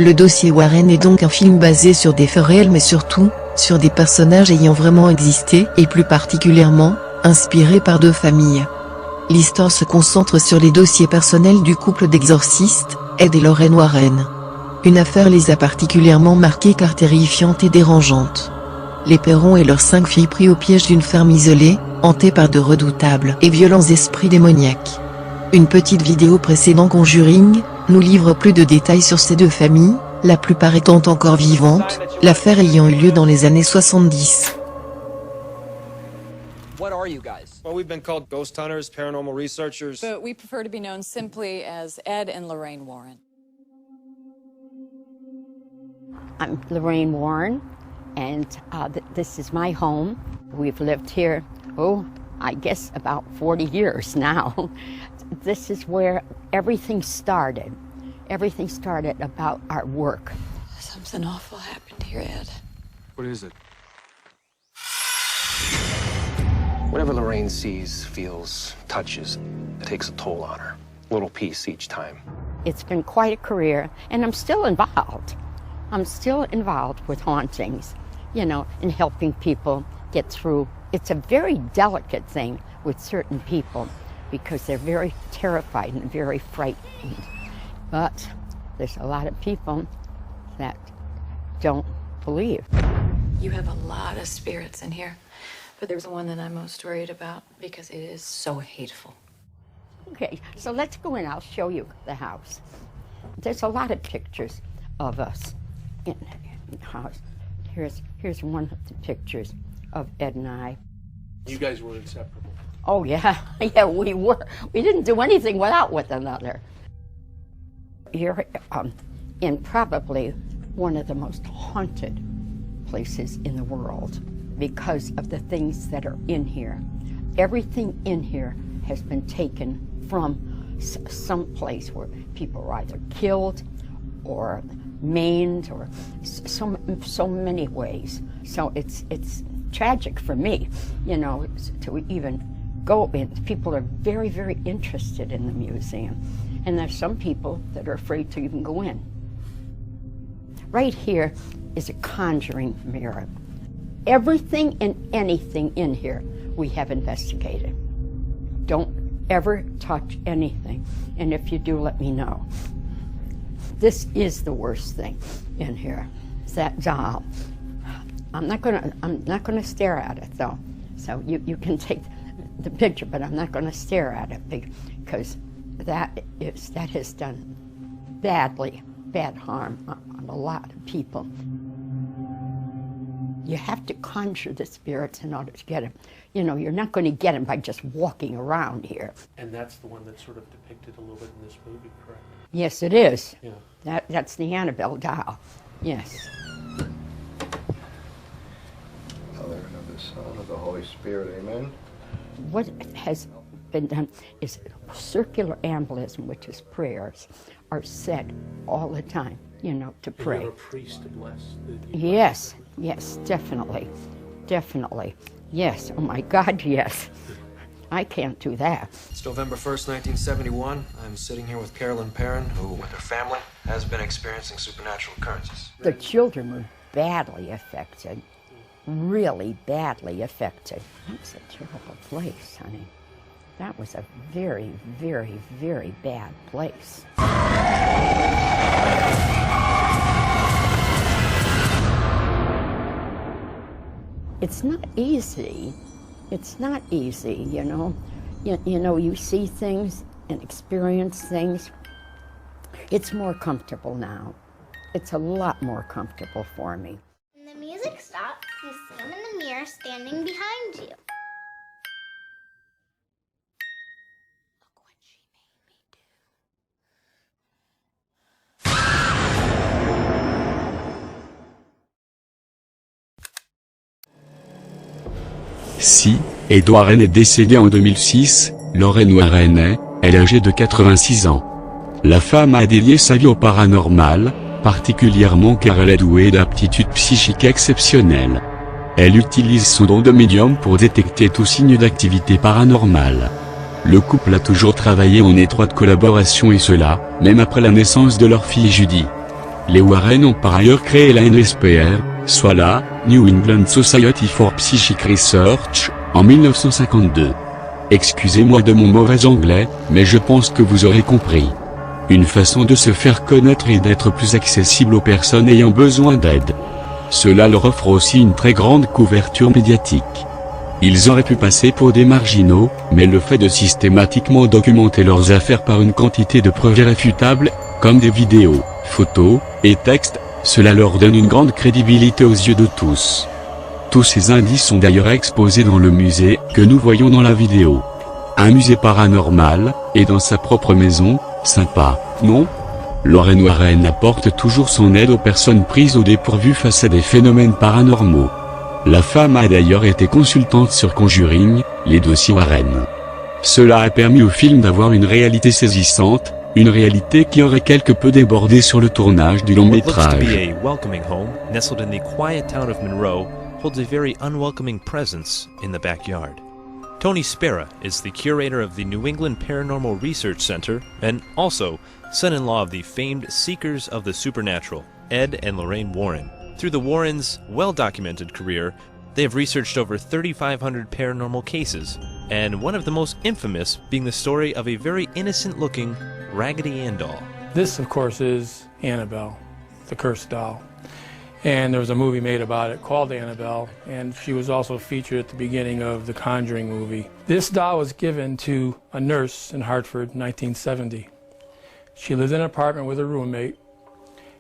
Le dossier Warren est donc un film basé sur des faits réels mais surtout, sur des personnages ayant vraiment existé et plus particulièrement, inspirés par deux familles. L'histoire se concentre sur les dossiers personnels du couple d'exorcistes, Ed et Lorraine Warren. Une affaire les a particulièrement marqués car terrifiante et dérangeante. Les Perron et leurs 5 filles pris au piège d'une ferme isolée, hantée par de redoutables et violents esprits démoniaques. Une petite vidéo précédant Conjuring, nous livre plus de détails sur ces deux familles, la plupart étant encore vivantes, l'affaire ayant eu lieu dans les années 70. What are you guys? Well, we've been called ghost hunters, paranormal researchers. But we prefer to be known simply as Ed and Lorraine Warren. I'm Lorraine Warren, and this is my home. We've lived here, I guess about 40 years now. This is where everything started. Everything started about our work. Something awful happened here, Ed. What is it? Whatever Lorraine sees, feels, touches, it takes a toll on her. A little piece each time. It's been quite a career, and I'm still involved. I'm still involved with hauntings, in helping people get through. It's a very delicate thing with certain people because they're very terrified and very frightened. But there's a lot of people that don't believe. You have a lot of spirits in here, but there's one that I'm most worried about because it is so hateful. Okay, so let's go in. I'll show you the house. There's a lot of pictures of us in the house. Here's one of the pictures of Ed and I. You guys were inseparable. Oh yeah, yeah, we were. We didn't do anything without one another. You're in probably one of the most haunted places in the world because of the things that are in here. Everything in here has been taken from some place where people were either killed or maimed or so many ways. So it's tragic for me, to even go in. People are very, very interested in the museum. And there's some people that are afraid to even go in. Right here is a conjuring mirror. Everything and anything in here we have investigated. Don't ever touch anything. And if you do, let me know. This is the worst thing in here. It's that doll. I'm not gonna stare at it though. So you can take the picture, but I'm not gonna stare at it because that has done bad harm on a lot of people. You have to conjure the spirits in order to get them. You're not going to get them by just walking around here. And that's the one that's sort of depicted a little bit in this movie, correct? Yes, it is. Yeah. That's the Annabelle doll. Yes. Father, and of the Son, of the Holy Spirit, amen. What has been done is circular embolism, which is prayers, are said all the time, to pray. And you have a priest to bless the Yes, definitely. Definitely. Yes, oh my God, yes. I can't do that. It's November 1st, 1971. I'm sitting here with Carolyn Perrin, who, with her family, has been experiencing supernatural occurrences. The children were badly affected, really badly affected. That's a terrible place, honey. That was a very, very, very bad place. It's not easy. It's not easy, You see things and experience things. It's more comfortable now. It's a lot more comfortable for me. When the music stops, you see him in the mirror standing behind you. Look what she made me do. Si Ed Warren est décédée en 2006, Lorraine Warren elle est âgée de 86 ans. La femme a dédié sa vie au paranormal, particulièrement car elle est douée d'aptitudes psychiques exceptionnelles. Elle utilise son don de médium pour détecter tout signe d'activité paranormale. Le couple a toujours travaillé en étroite collaboration et cela, même après la naissance de leur fille Judy. Les Warren ont par ailleurs créé la NSPR, soit la New England Society for Psychic Research, en 1952. Excusez-moi de mon mauvais anglais, mais je pense que vous aurez compris. Une façon de se faire connaître et d'être plus accessible aux personnes ayant besoin d'aide. Cela leur offre aussi une très grande couverture médiatique. Ils auraient pu passer pour des marginaux, mais le fait de systématiquement documenter leurs affaires par une quantité de preuves irréfutables, comme des vidéos, photos et textes, cela leur donne une grande crédibilité aux yeux de tous. Tous ces indices sont d'ailleurs exposés dans le musée que nous voyons dans la vidéo. Un musée paranormal, et dans sa propre maison, sympa, non? Lorraine Warren apporte toujours son aide aux personnes prises au dépourvu face à des phénomènes paranormaux. La femme a d'ailleurs été consultante sur Conjuring, les dossiers Warren. Cela a permis au film d'avoir une réalité saisissante, une réalité qui aurait quelque peu débordé sur le tournage du long métrage. What looks to be a welcoming home, nestled in the quiet town of Monroe, holds a very unwelcoming presence in the backyard. Tony Spera is the curator of the New England Paranormal Research Center and also son-in-law of the famed Seekers of the Supernatural, Ed and Lorraine Warren. Through the Warrens' well-documented career, they have researched over 3,500 paranormal cases, and one of the most infamous being the story of a very innocent-looking Raggedy Ann doll. This, of course, is Annabelle, the cursed doll. And there was a movie made about it called Annabelle, and she was also featured at the beginning of the Conjuring movie. This doll was given to a nurse in Hartford in 1970. She lived in an apartment with a roommate,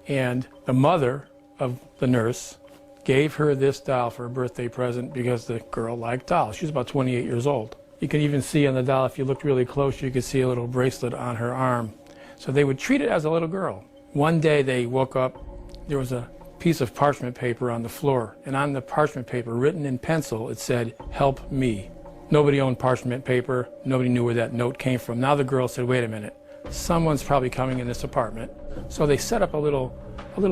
and the mother of the nurse gave her this doll for a birthday present because the girl liked dolls. She was about 28 years old. You can even see on the doll, if you look really close, you could see a little bracelet on her arm. So they would treat it as a little girl. One day they woke up, there was a piece of parchment paper on the floor, and on the parchment paper, written in pencil, it said, "Help me." Nobody owned parchment paper. Nobody knew where that note came from. Now the girl said, wait a minute, someone's probably coming in this apartment. So they set up a little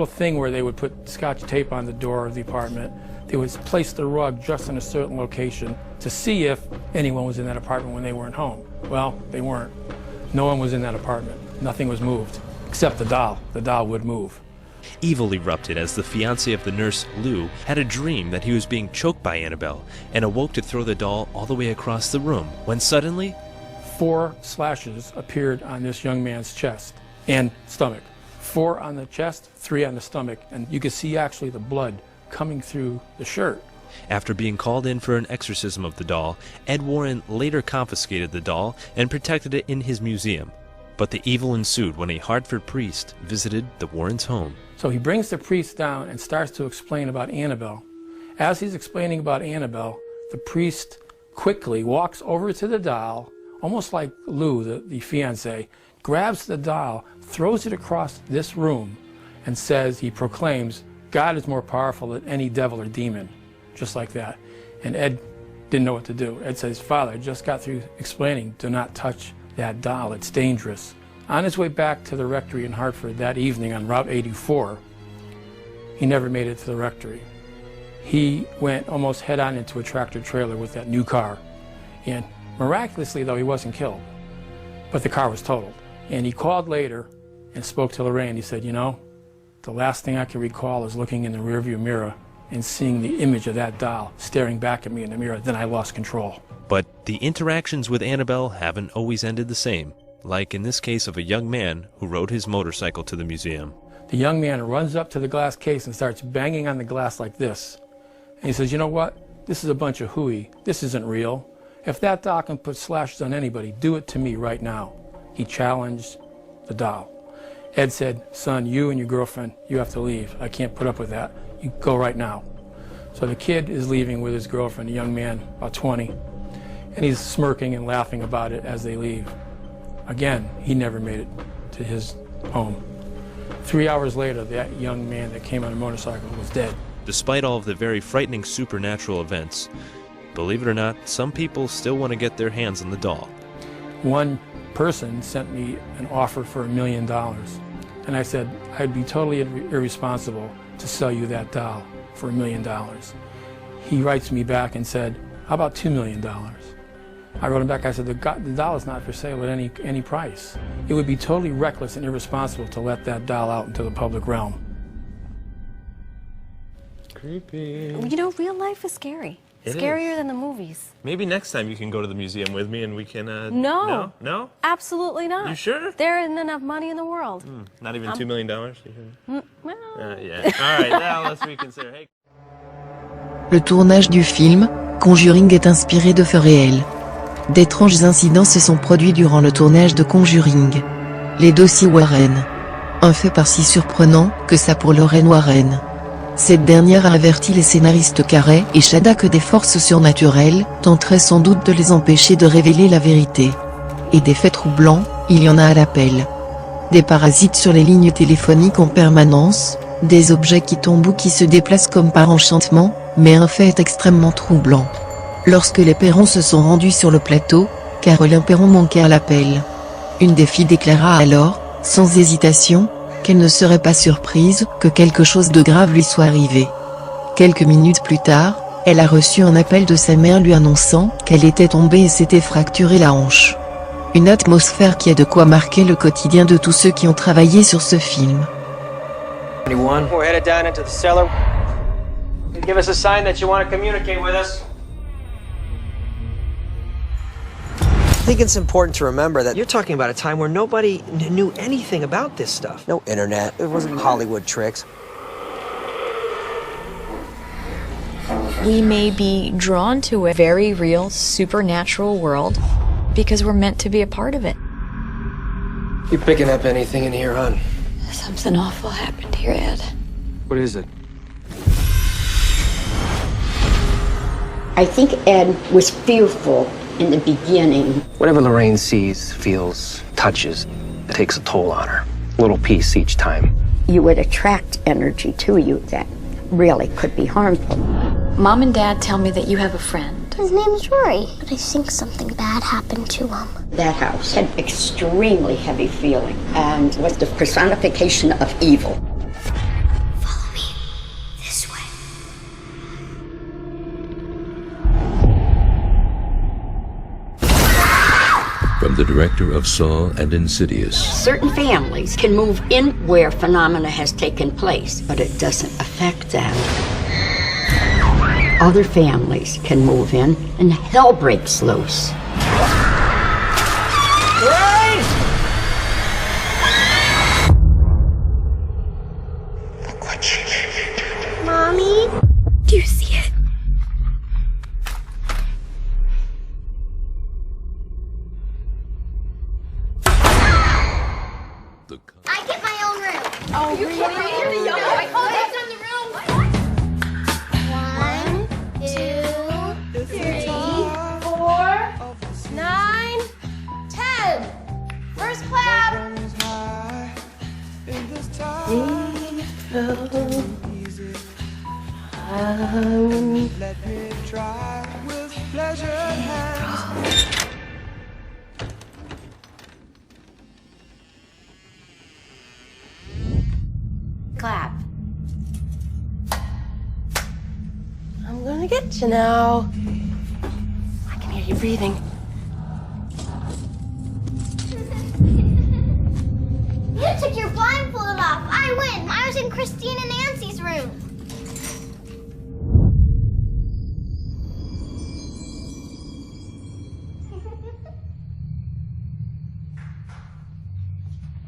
thing where they would put scotch tape on the door of the apartment. They would place the rug just in a certain location to see if anyone was in that apartment when they weren't home. Well, they weren't. No one was in that apartment. Nothing was moved, except the doll. The doll would move. Evil erupted as the fiancé of the nurse, Lou, had a dream that he was being choked by Annabelle and awoke to throw the doll all the way across the room, when suddenly 4 slashes appeared on this young man's chest and stomach. 4 on the chest, 3 on the stomach, and you could see actually the blood coming through the shirt. After being called in for an exorcism of the doll, Ed Warren later confiscated the doll and protected it in his museum. But the evil ensued when a Hartford priest visited the Warrens' home. So he brings the priest down and starts to explain about Annabelle. As he's explaining about Annabelle, the priest quickly walks over to the doll, almost like Lou, the fiancé, grabs the doll, throws it across this room, and says, he proclaims, God is more powerful than any devil or demon, just like that. And Ed didn't know what to do. Ed says, Father, I just got through explaining, do not touch that doll, it's dangerous. On his way back to the rectory in Hartford that evening on Route 84, he never made it to the rectory. He went almost head-on into a tractor trailer with that new car. And miraculously, though, he wasn't killed. But the car was totaled. And he called later and spoke to Lorraine. He said, you know, the last thing I can recall is looking in the rearview mirror and seeing the image of that doll staring back at me in the mirror. Then I lost control. But the interactions with Annabelle haven't always ended the same, like in this case of a young man who rode his motorcycle to the museum. The young man runs up to the glass case and starts banging on the glass like this. And he says, you know what? This is a bunch of hooey. This isn't real. If that doll can put slashes on anybody, do it to me right now. He challenged the doll. Ed said, son, you and your girlfriend, you have to leave. I can't put up with that. You go right now. So the kid is leaving with his girlfriend, a young man, about 20. And he's smirking and laughing about it as they leave. Again, he never made it to his home. 3 hours later, that young man that came on a motorcycle was dead. Despite all of the very frightening supernatural events, believe it or not, some people still want to get their hands on the doll. One person sent me an offer for $1 million. And I said, I'd be totally irresponsible to sell you that doll for $1 million. He writes me back and said, how about $2 million? I wrote him back, I said, the doll is not for sale at any price. It would be totally reckless and irresponsible to let that doll out into the public realm. Creepy. You know, real life is scary. It Scarier is. than the movies. Maybe next time you can go to the museum with me and we can, No. No? Absolutely not. You sure? There isn't enough money in the world. Not even $2 million? Well, Yeah. All right, now let's reconsider. Hey. Le tournage du film, Conjuring est inspiré de faits réels. D'étranges incidents se sont produits durant le tournage de Conjuring. Les dossiers Warren. Un fait pas si surprenant que ça pour Lorraine Warren. Cette dernière a averti les scénaristes Carey et Shada que des forces surnaturelles tenteraient sans doute de les empêcher de révéler la vérité. Et des faits troublants, il y en a à l'appel. Des parasites sur les lignes téléphoniques en permanence, des objets qui tombent ou qui se déplacent comme par enchantement, mais un fait est extrêmement troublant. Lorsque les Perron se sont rendus sur le plateau, Caroline Perron manquait à l'appel. Une des filles déclara alors, sans hésitation, qu'elle ne serait pas surprise que quelque chose de grave lui soit arrivé. Quelques minutes plus tard, elle a reçu un appel de sa mère lui annonçant qu'elle était tombée et s'était fracturé la hanche. Une atmosphère qui a de quoi marquer le quotidien de tous ceux qui ont travaillé sur ce film. We're headed down into the cellar. Give us a sign that you want to communicate with us. I think it's important to remember that you're talking about a time where nobody knew anything about this stuff. No internet, it wasn't Hollywood tricks. We may be drawn to a very real, supernatural world because we're meant to be a part of it. You picking up anything in here, hon? Something awful happened here, Ed. What is it? I think Ed was fearful in the beginning. Whatever Lorraine sees, feels, touches, it takes a toll on her. A little piece each time. You would attract energy to you that really could be harmful. Mom and Dad tell me that you have a friend. His name's Rory, but I think something bad happened to him. That house had extremely heavy feeling and was the personification of evil. Follow me. This way. From the director of Saw and Insidious. Certain families can move in where phenomena has taken place, but it doesn't affect them. Other families can move in and hell breaks loose. Mommy? Do you see it? I get my own room. Oh, really? I called it in the room. 1, 2, 3, 4, 9, 10. First clap. Clap. I'm gonna get you now. I can hear you breathing. You took your blindfold off. I win. I was in Christine and Nancy's room.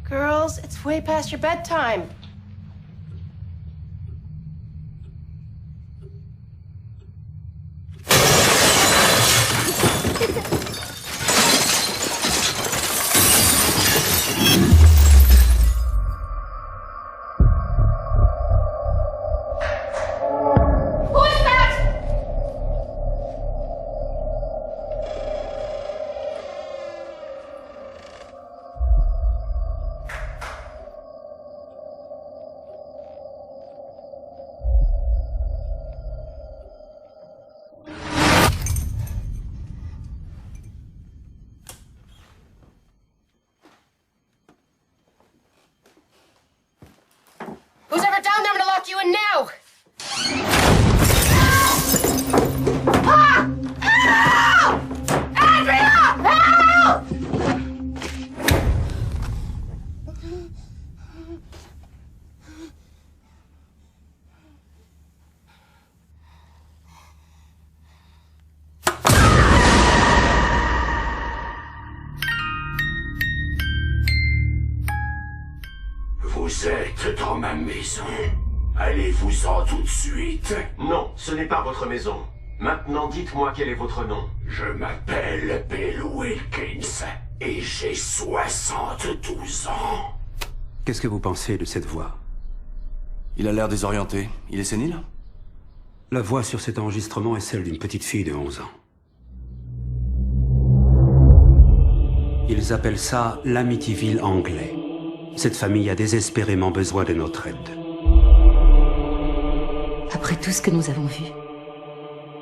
Girls, it's way past your bedtime. Who is that? êtes dans ma maison. Allez-vous-en tout de suite. Non, ce n'est pas votre maison. Maintenant, dites-moi quel est votre nom. Je m'appelle Bill Wilkins et j'ai 72 ans. Qu'est-ce que vous pensez de cette voix? Il a l'air désorienté. Il est sénile? La voix sur cet enregistrement est celle d'une petite fille de 11 ans. Ils appellent ça l'Amityville anglais. Cette famille a désespérément besoin de notre aide. Après tout ce que nous avons vu,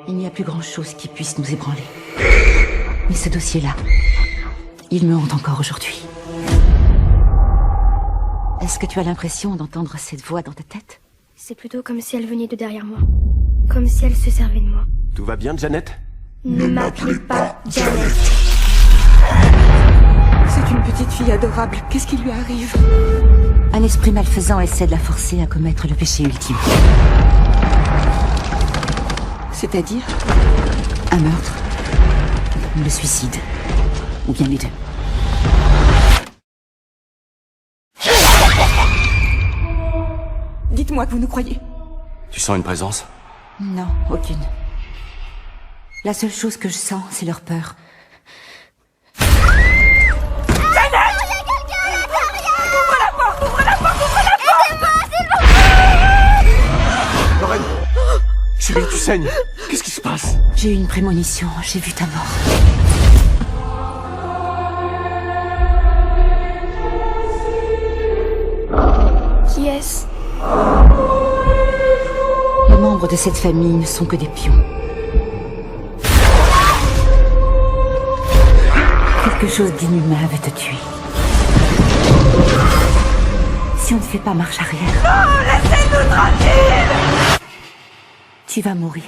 il n'y a plus grand-chose qui puisse nous ébranler. Mais ce dossier-là, il me hante encore aujourd'hui. Est-ce que tu as l'impression d'entendre cette voix dans ta tête? C'est plutôt comme si elle venait de derrière moi. Comme si elle se servait de moi. Tout va bien, Janet? Ne m'appelez pas Janet. C'est une petite fille adorable. Qu'est-ce qui lui arrive? Un esprit malfaisant essaie de la forcer à commettre le péché ultime. C'est-à-dire un meurtre, le suicide, ou bien les deux. Dites-moi que vous nous croyez. Tu sens une présence? Non, aucune. La seule chose que je sens, c'est leur peur. Lorraine! Chérie, tu saignes! Qu'est-ce qui se passe? J'ai eu une prémonition, j'ai vu ta mort. Qui est-ce? Les membres de cette famille ne sont que des pions. Quelque chose d'inhumain veut te tuer. Si on ne fait pas marche arrière... Non, laissez-nous tranquilles! Tu vas mourir.